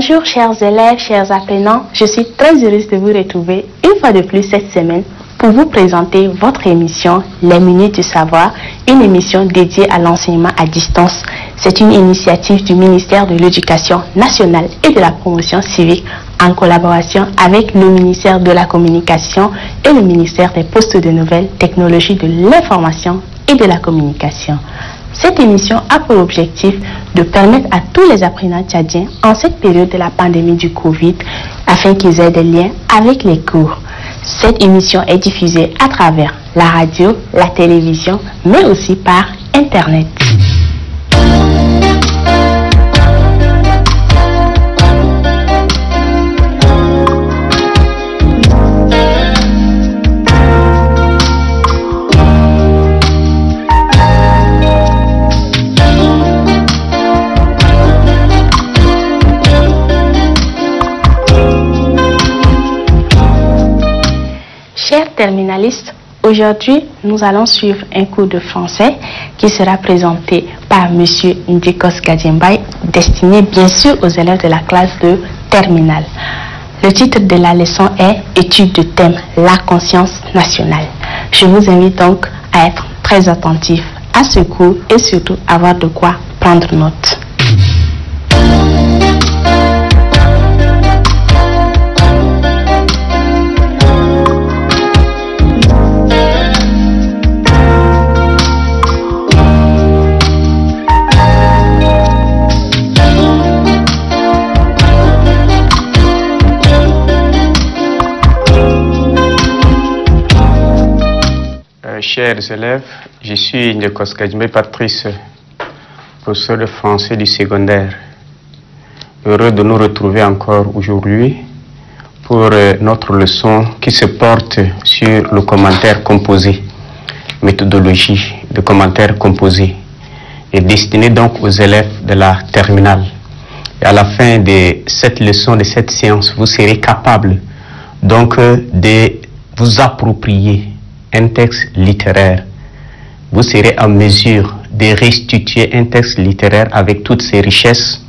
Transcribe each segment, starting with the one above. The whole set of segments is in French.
Bonjour chers élèves, chers apprenants, je suis très heureuse de vous retrouver une fois de plus cette semaine pour vous présenter votre émission Les Minutes du Savoir, une émission dédiée à l'enseignement à distance. C'est une initiative du ministère de l'Éducation nationale et de la promotion civique en collaboration avec le ministère de la Communication et le ministère des Postes de Nouvelles Technologies de l'Information et de la Communication. Cette émission a pour objectif de permettre à tous les apprenants tchadiens en cette période de la pandémie du Covid afin qu'ils aient des liens avec les cours. Cette émission est diffusée à travers la radio, la télévision, mais aussi par Internet. Chers terminalistes, aujourd'hui nous allons suivre un cours de français qui sera présenté par M. Ndikos Gadjembaye, destiné bien sûr aux élèves de la classe de terminale. Le titre de la leçon est Étude de thème, la conscience nationale. Je vous invite donc à être très attentifs à ce cours et surtout avoir de quoi prendre note. Chers élèves, je suis Ndikos Gadjembaye Patrice, professeur de français du secondaire. Heureux de nous retrouver encore aujourd'hui pour notre leçon qui se porte sur le commentaire composé, méthodologie de commentaire composé, et destinée donc aux élèves de la terminale. Et à la fin de cette leçon, de cette séance, vous serez capable donc de vous approprier un texte littéraire. Vous serez en mesure de restituer un texte littéraire avec toutes ses richesses.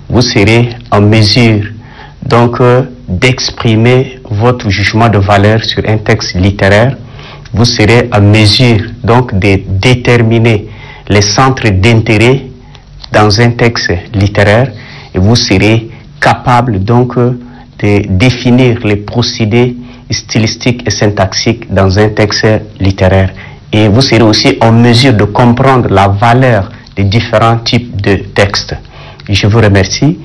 Vous serez en mesure donc d'exprimer votre jugement de valeur sur un texte littéraire. Vous serez en mesure donc de déterminer les centres d'intérêt dans un texte littéraire et vous serez capable donc de définir les procédés stylistique et syntaxique dans un texte littéraire. Et vous serez aussi en mesure de comprendre la valeur des différents types de textes. Je vous remercie.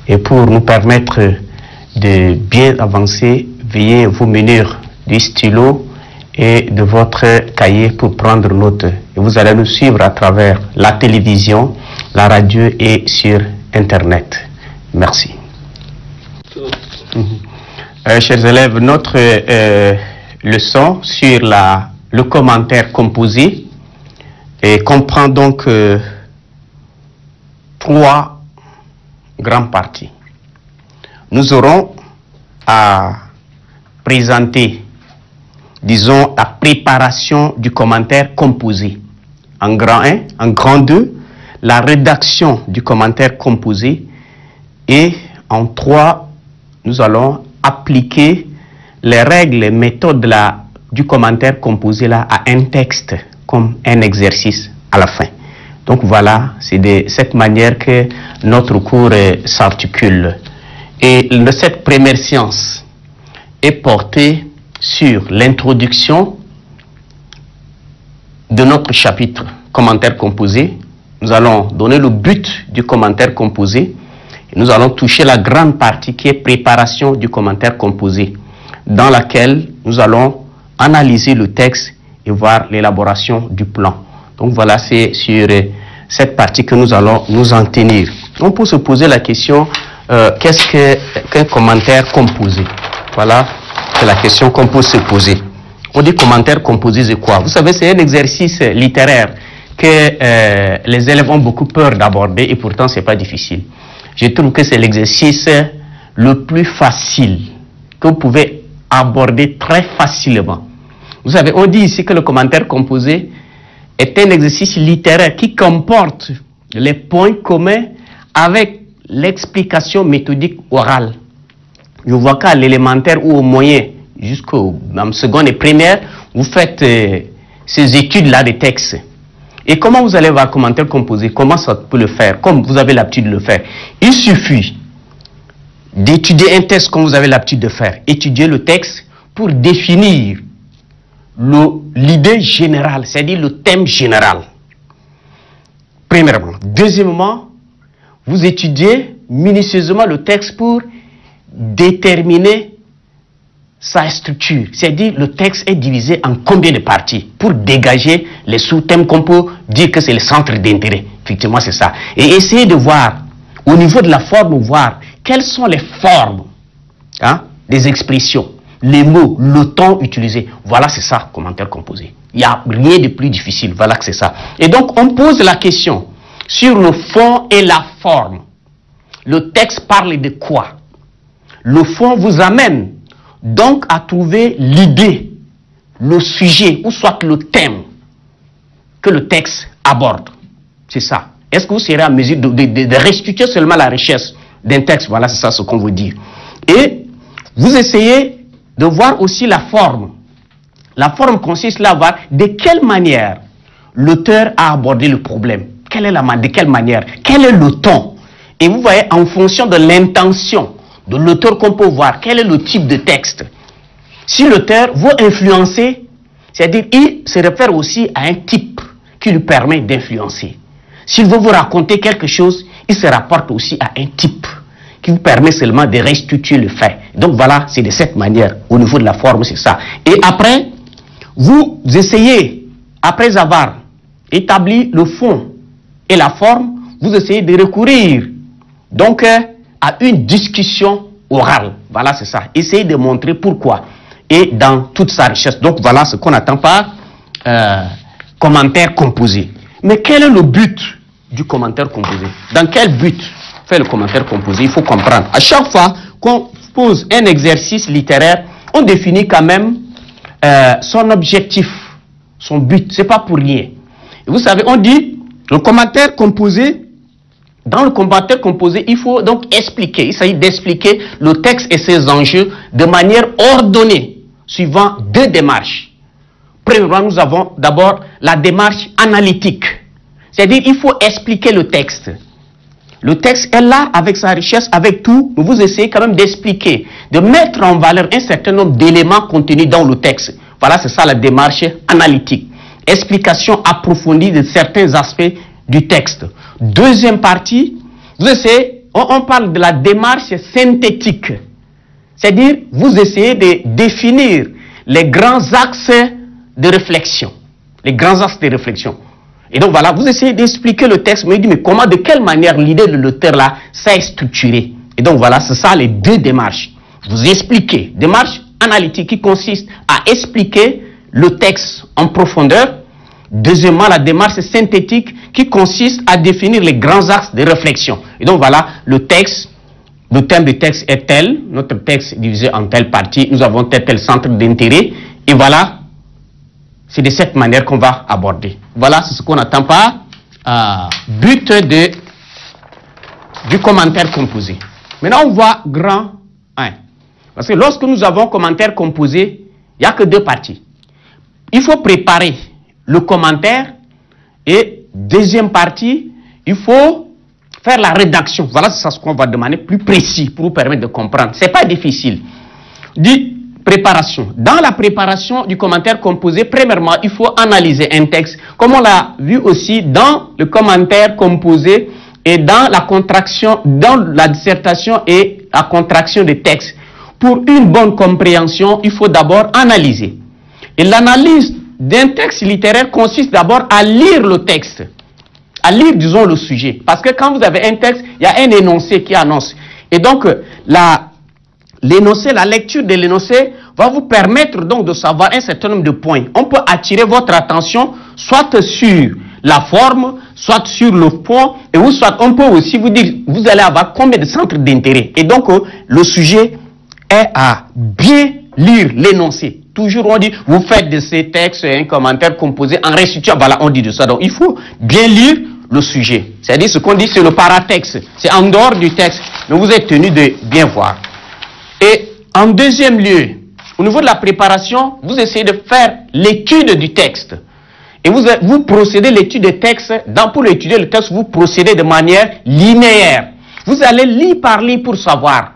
Et pour nous permettre de bien avancer, veuillez vous munir du stylo et de votre cahier pour prendre note. Et vous allez nous suivre à travers la télévision, la radio et sur Internet. Merci. Chers élèves, notre leçon sur le commentaire composé comprend donc trois grandes parties. Nous aurons à présenter, disons, la préparation du commentaire composé. En grand 1, en grand 2, la rédaction du commentaire composé. Et en 3, nous allons appliquer les règles et méthodes du commentaire composé à un texte comme un exercice à la fin. Donc voilà, c'est de cette manière que notre cours s'articule. Et cette première séance est portée sur l'introduction de notre chapitre commentaire composé. Nous allons donner le but du commentaire composé. Nous allons toucher la grande partie qui est préparation du commentaire composé, dans laquelle nous allons analyser le texte et voir l'élaboration du plan. Donc voilà, c'est sur cette partie que nous allons nous en tenir. On peut se poser la question, qu'est-ce qu'un commentaire composé? Voilà, c'est la question qu'on peut se poser. On dit commentaire composé, c'est quoi? Vous savez, c'est un exercice littéraire que les élèves ont beaucoup peur d'aborder et pourtant c'est pas difficile. Je trouve que c'est l'exercice le plus facile que vous pouvez aborder très facilement. Vous savez, on dit ici que le commentaire composé est un exercice littéraire qui comporte les points communs avec l'explication méthodique orale. Je vois qu'à l'élémentaire ou au moyen, jusqu'au seconde et première, vous faites ces études-là des textes. Et comment vous allez voir commentaire composé? Comment ça peut le faire? Comme vous avez l'habitude de le faire. Il suffit d'étudier un texte comme vous avez l'habitude de faire. Étudier le texte pour définir l'idée générale, c'est-à-dire le thème général. Premièrement. Deuxièmement, vous étudiez minutieusement le texte pour déterminer sa structure, c'est-à-dire le texte est divisé en combien de parties pour dégager les sous-thèmes qu'on peut dire que c'est le centre d'intérêt. Effectivement, c'est ça. Et essayer de voir, au niveau de la forme, voir quelles sont les formes des expressions, les mots, le ton utilisé. Voilà, c'est ça, commentaire composé. Il n'y a rien de plus difficile. Voilà que c'est ça. Et donc, on pose la question sur le fond et la forme. Le texte parle de quoi? Le fond vous amène donc à trouver l'idée, le sujet, ou soit le thème que le texte aborde. C'est ça. Est-ce que vous serez en mesure de restituer seulement la richesse d'un texte? Voilà, c'est ça ce qu'on veut dire. Et vous essayez de voir aussi la forme. La forme consiste là à voir de quelle manière l'auteur a abordé le problème. De quelle manière? Quel est le ton? Et vous voyez, en fonction de l'intention de l'auteur qu'on peut voir, quel est le type de texte. Si l'auteur veut influencer, c'est-à-dire il se réfère aussi à un type qui lui permet d'influencer. S'il veut vous raconter quelque chose, il se rapporte aussi à un type qui vous permet seulement de restituer le fait. Donc voilà, c'est de cette manière, au niveau de la forme, c'est ça. Et après, vous essayez, après avoir établi le fond et la forme, vous essayez de recourir donc à une discussion orale. Voilà, c'est ça. Essayez de montrer pourquoi et dans toute sa richesse. Donc voilà ce qu'on attend par commentaire composé. Mais quel est le but du commentaire composé? Dans quel but fait le commentaire composé? Il faut comprendre. À chaque fois qu'on pose un exercice littéraire, on définit quand même son objectif, son but. C'est pas pour rien. Et vous savez, on dit le commentaire composé. Dans le commentaire composé, il faut donc expliquer. Il s'agit d'expliquer le texte et ses enjeux de manière ordonnée, suivant deux démarches. Premièrement, nous avons d'abord la démarche analytique. C'est-à-dire, il faut expliquer le texte. Le texte est là avec sa richesse, avec tout, mais vous essayez quand même d'expliquer, de mettre en valeur un certain nombre d'éléments contenus dans le texte. Voilà, c'est ça la démarche analytique. Explication approfondie de certains aspects du texte. Deuxième partie, vous essayez, on parle de la démarche synthétique. C'est-à-dire, vous essayez de définir les grands axes de réflexion. Les grands axes de réflexion. Et donc voilà, vous essayez d'expliquer le texte, mais comment, de quelle manière l'idée de l'auteur là s'est structurée. Et donc voilà, c'est ça les deux démarches. Vous expliquez, démarche analytique qui consiste à expliquer le texte en profondeur. Deuxièmement, la démarche synthétique qui consiste à définir les grands axes de réflexion. Et donc voilà, le texte, le thème du texte est tel, notre texte est divisé en telle partie, nous avons tel centre d'intérêt, et voilà, c'est de cette manière qu'on va aborder. Voilà, c'est ce qu'on attend par but du commentaire composé. Maintenant, on voit grand 1. Parce que lorsque nous avons commentaire composé, il n'y a que deux parties. Il faut préparer le commentaire et deuxième partie, il faut faire la rédaction. Voilà, c'est ça ce qu'on va demander, plus précis pour vous permettre de comprendre. Ce n'est pas difficile. Dit préparation. Dans la préparation du commentaire composé, premièrement, il faut analyser un texte, comme on l'a vu aussi dans le commentaire composé et dans la contraction, dans la dissertation et la contraction des textes. Pour une bonne compréhension, il faut d'abord analyser. Et l'analyse d'un texte littéraire consiste d'abord à lire le texte, à lire, disons, le sujet. Parce que quand vous avez un texte, il y a un énoncé qui annonce. Et donc, l'énoncé, la lecture de l'énoncé va vous permettre donc de savoir un certain nombre de points. On peut attirer votre attention soit sur la forme, soit sur le fond, et ou soit on peut aussi vous dire, vous allez avoir combien de centres d'intérêt. Et donc, le sujet est à bien lire l'énoncé. Toujours on dit, vous faites de ces textes un commentaire composé en restituant, voilà, on dit de ça. Donc il faut bien lire le sujet. C'est-à-dire ce qu'on dit, c'est le paratexte. C'est en dehors du texte, mais vous êtes tenu de bien voir. Et en deuxième lieu, au niveau de la préparation, vous essayez de faire l'étude du texte. Et vous procédez l'étude des textes. Pour étudier le texte, vous procédez de manière linéaire. Vous allez lire par lire pour savoir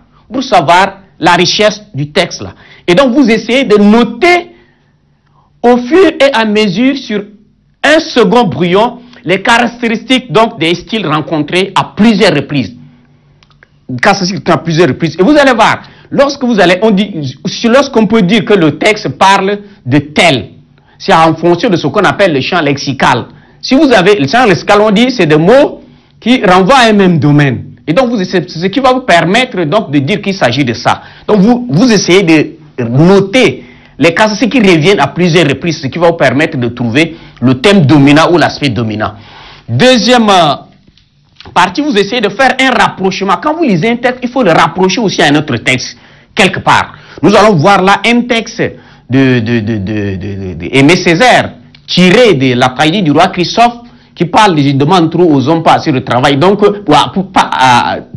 la richesse du texte là. Et donc vous essayez de noter au fur et à mesure sur un second brouillon les caractéristiques donc des styles rencontrés à plusieurs reprises. Et vous allez voir, lorsqu'on peut dire que le texte parle de tel, c'est en fonction de ce qu'on appelle le champ lexical. Si vous avez le champ lexical, on dit c'est des mots qui renvoient à un même domaine. Et donc c'est ce qui va vous permettre donc de dire qu'il s'agit de ça. Donc vous essayez de noter les caractéristiques qui reviennent à plusieurs reprises, ce qui va vous permettre de trouver le thème dominant ou l'aspect dominant. Deuxième partie, vous essayez de faire un rapprochement. Quand vous lisez un texte, il faut le rapprocher aussi à un autre texte, quelque part. Nous allons voir là un texte Aimé Césaire, tiré de la tragédie du roi Christophe, qui parle de « je demande trop aux hommes, pas assez de travail ». Donc,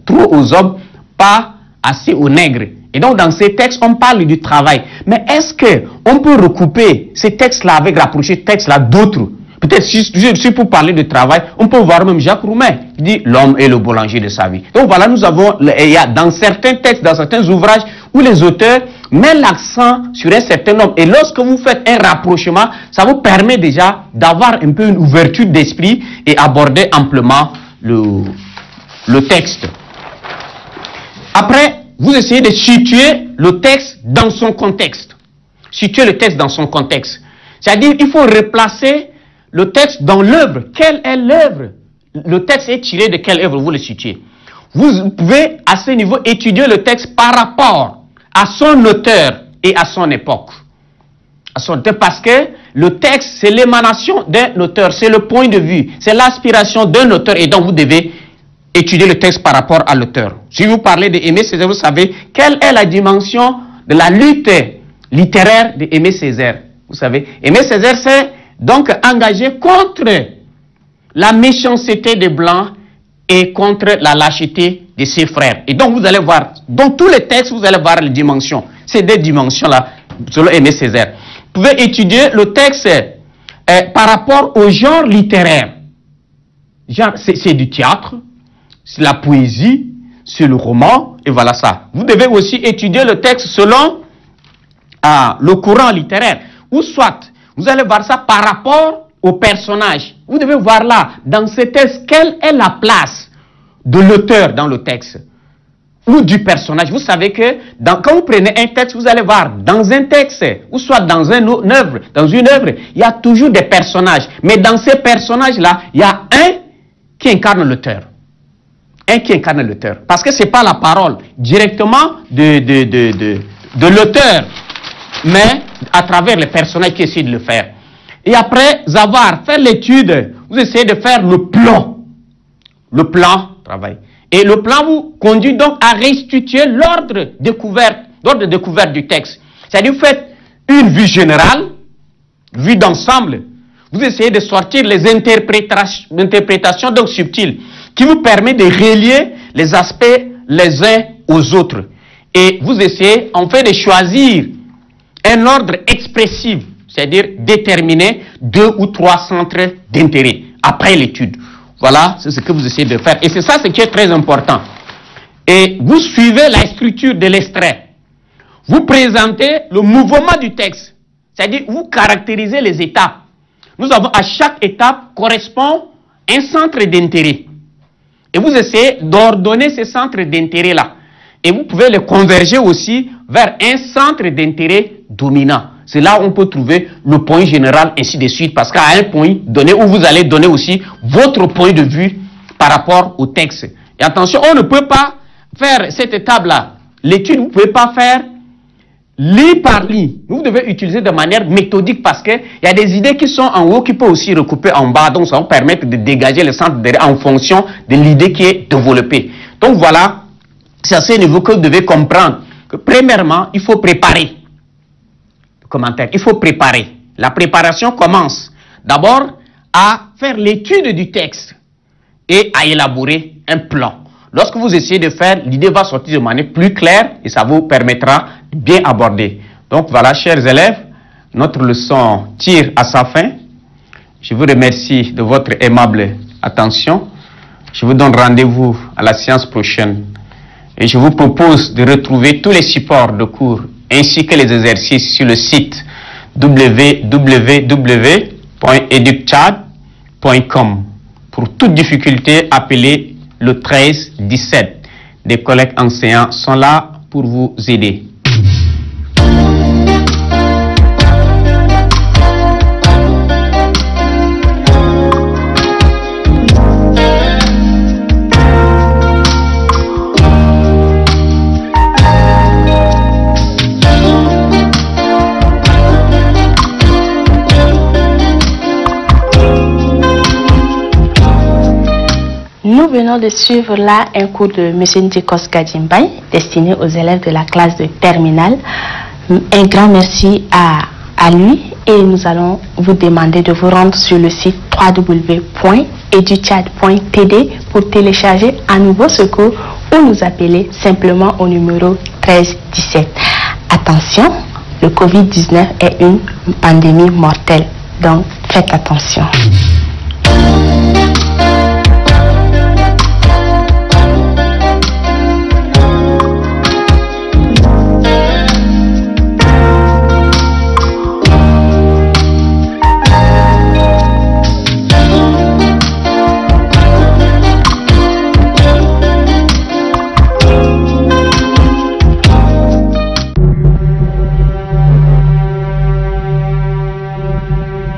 trop aux hommes, pas assez aux nègres. Et donc, dans ces textes, on parle du travail. Mais est-ce qu'on peut recouper ces textes-là avec rapprocher ces textes-là d'autres? Peut-être, si pour parler de travail, on peut voir même Jacques Roumain, qui dit « l'homme est le boulanger de sa vie ». Donc voilà, nous avons, il y a dans certains textes, dans certains ouvrages, où les auteurs mettent l'accent sur un certain nombre. Et lorsque vous faites un rapprochement, ça vous permet déjà d'avoir un peu une ouverture d'esprit et aborder amplement le texte. Après, vous essayez de situer le texte dans son contexte. Situer le texte dans son contexte. C'est-à-dire qu'il faut replacer le texte dans l'œuvre. Quelle est l'œuvre? Le texte est tiré de quelle œuvre vous le situez? Vous pouvez à ce niveau étudier le texte par rapport à son auteur et à son époque. Parce que le texte, c'est l'émanation d'un auteur, c'est le point de vue, c'est l'aspiration d'un auteur, et donc vous devez étudier le texte par rapport à l'auteur. Si vous parlez d'Aimé Césaire, vous savez quelle est la dimension de la lutte littéraire d'Aimé Césaire. Vous savez, Aimé Césaire s'est donc engagé contre la méchanceté des Blancs et contre la lâcheté de ses frères. Et donc vous allez voir, dans tous les textes, vous allez voir les dimensions. Ces deux dimensions-là, selon Aimé Césaire. Vous pouvez étudier le texte par rapport au genre littéraire. C'est du théâtre, c'est la poésie, c'est le roman, et voilà ça. Vous devez aussi étudier le texte selon le courant littéraire. Ou soit, vous allez voir ça par rapport au personnage. Vous devez voir là, dans ce texte, quelle est la place de l'auteur dans le texte ou du personnage. Vous savez que quand vous prenez un texte, vous allez voir dans un texte ou soit dans une œuvre, il y a toujours des personnages. Mais dans ces personnages-là, il y a un qui incarne l'auteur. Un qui incarne l'auteur. Parce que ce n'est pas la parole directement de l'auteur, mais à travers les personnages qui essaient de le faire. Et après avoir fait l'étude, vous essayez de faire le plan. Le plan, travail. Et le plan vous conduit donc à restituer l'ordre de découverte du texte. C'est-à-dire, vous faites une vue générale, vue d'ensemble. Vous essayez de sortir les interprétations donc subtiles, qui vous permettent de relier les aspects les uns aux autres. Et vous essayez, en fait, de choisir un ordre expressif, c'est-à-dire déterminer 2 ou 3 centres d'intérêt après l'étude. Voilà, c'est ce que vous essayez de faire. Et c'est ça ce qui est très important. Et vous suivez la structure de l'extrait. Vous présentez le mouvement du texte. C'est-à-dire, vous caractérisez les étapes. Nous avons, à chaque étape, correspond un centre d'intérêt. Et vous essayez d'ordonner ces centres d'intérêt-là. Et vous pouvez les converger aussi vers un centre d'intérêt dominant. C'est là où on peut trouver le point général, ainsi de suite, parce qu'à un point donné, où vous allez donner aussi votre point de vue par rapport au texte. Et attention, on ne peut pas faire cette étape-là. L'étude, vous ne pouvez pas faire ligne par ligne. Vous devez utiliser de manière méthodique, parce qu'il y a des idées qui sont en haut, qui peuvent aussi recouper en bas, donc ça va vous permettre de dégager le centre en fonction de l'idée qui est développée. Donc voilà, c'est à ce niveau que vous devez comprendre que premièrement, il faut préparer. Commentaire. Il faut préparer. La préparation commence d'abord à faire l'étude du texte. et à élaborer un plan. Lorsque vous essayez de faire, l'idée va sortir de manière plus claire et ça vous permettra de bien aborder. Donc voilà, chers élèves, notre leçon tire à sa fin. Je vous remercie de votre aimable attention. Je vous donne rendez-vous à la séance prochaine. Et je vous propose de retrouver tous les supports de cours ainsi que les exercices sur le site www.eductchad.com. Pour toute difficulté, appelez le 13 17. Des collègues enseignants sont là pour vous aider. Nous venons de suivre là un cours de M. Ndjekos Gadjimbay destiné aux élèves de la classe de terminale. Un grand merci à lui et nous allons vous demander de vous rendre sur le site www.eductchad.td pour télécharger à nouveau ce cours ou nous appeler simplement au numéro 13 17. Attention, le Covid-19 est une pandémie mortelle, donc faites attention.